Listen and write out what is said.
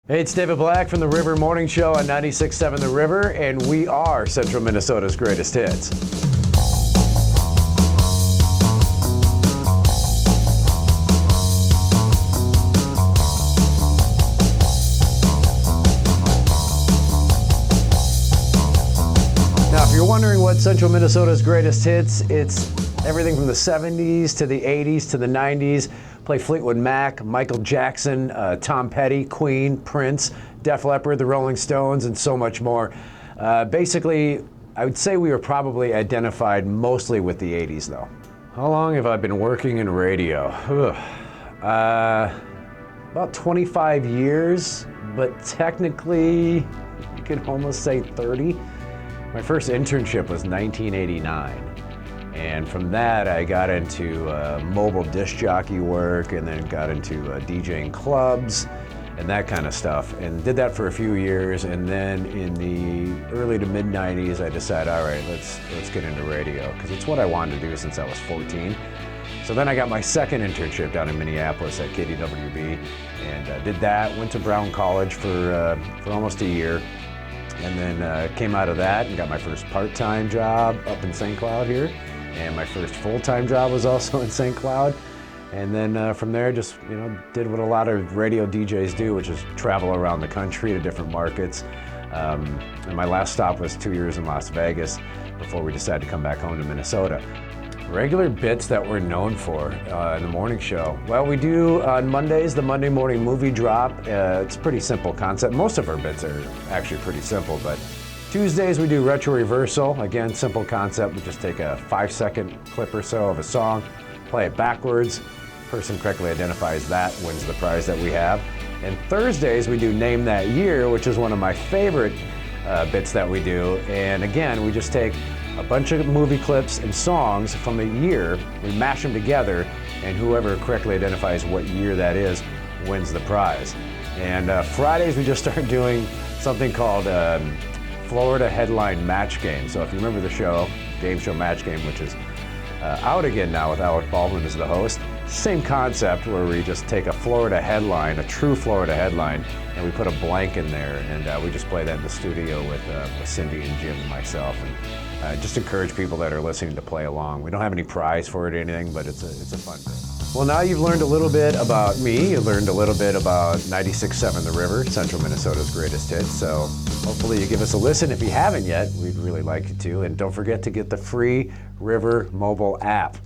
Hey, it's David Black from the River Morning Show on 96.7 The River, and we are Central Minnesota's greatest hits. Now, if you're wondering what Central Minnesota's greatest hits, it's everything from the 70s to the 80s to the 90s. Play Fleetwood Mac, Michael Jackson, Tom Petty, Queen, Prince, Def Leppard, the Rolling Stones, and so much more. Basically, I would say we were probably identified mostly with the 80s, though. How long have I been working in radio? About 25 years, but technically, you could almost say 30. My first internship was 1989. And from that, I got into mobile disc jockey work and then got into DJing clubs and that kind of stuff. And did that for a few years. And then in the early to mid 90s, I decided, all right, let's get into radio, because it's what I wanted to do since I was 14. So then I got my second internship down in Minneapolis at KDWB and did that, went to Brown College for almost a year. And then came out of that and got my first part-time job up in St. Cloud here. And my first full-time job was also in St. Cloud. And then from there, just did what a lot of radio DJs do, which is travel around the country to different markets. And my last stop was 2 years in Las Vegas before we decided to come back home to Minnesota. Regular bits that we're known for in the morning show. Well, we do on Mondays, the Monday morning movie drop. It's a pretty simple concept. Most of our bits are actually pretty simple, but Tuesdays we do retro reversal. Again, simple concept. We just take a 5-second clip or so of a song, play it backwards. Person correctly identifies that, wins the prize that we have. And Thursdays we do Name That Year, which is one of my favorite bits that we do. And again, we just take a bunch of movie clips and songs from the year, we mash them together, and whoever correctly identifies what year that is wins the prize. And Fridays we just start doing something called Florida Headline Match Game. So if you remember the show, Game Show Match Game, which is out again now with Ballroom as the host, same concept where we just take a Florida headline, a true Florida headline, and we put a blank in there, and we just play that in the studio with Cindy and Jim and myself, and just encourage people that are listening to play along. We don't have any prize for it or anything, but it's a fun thing. Well, now you've learned a little bit about me. You learned a little bit about 96.7 The River, Central Minnesota's greatest hits. So hopefully you give us a listen. If you haven't yet, we'd really like you to. And don't forget to get the free River mobile app.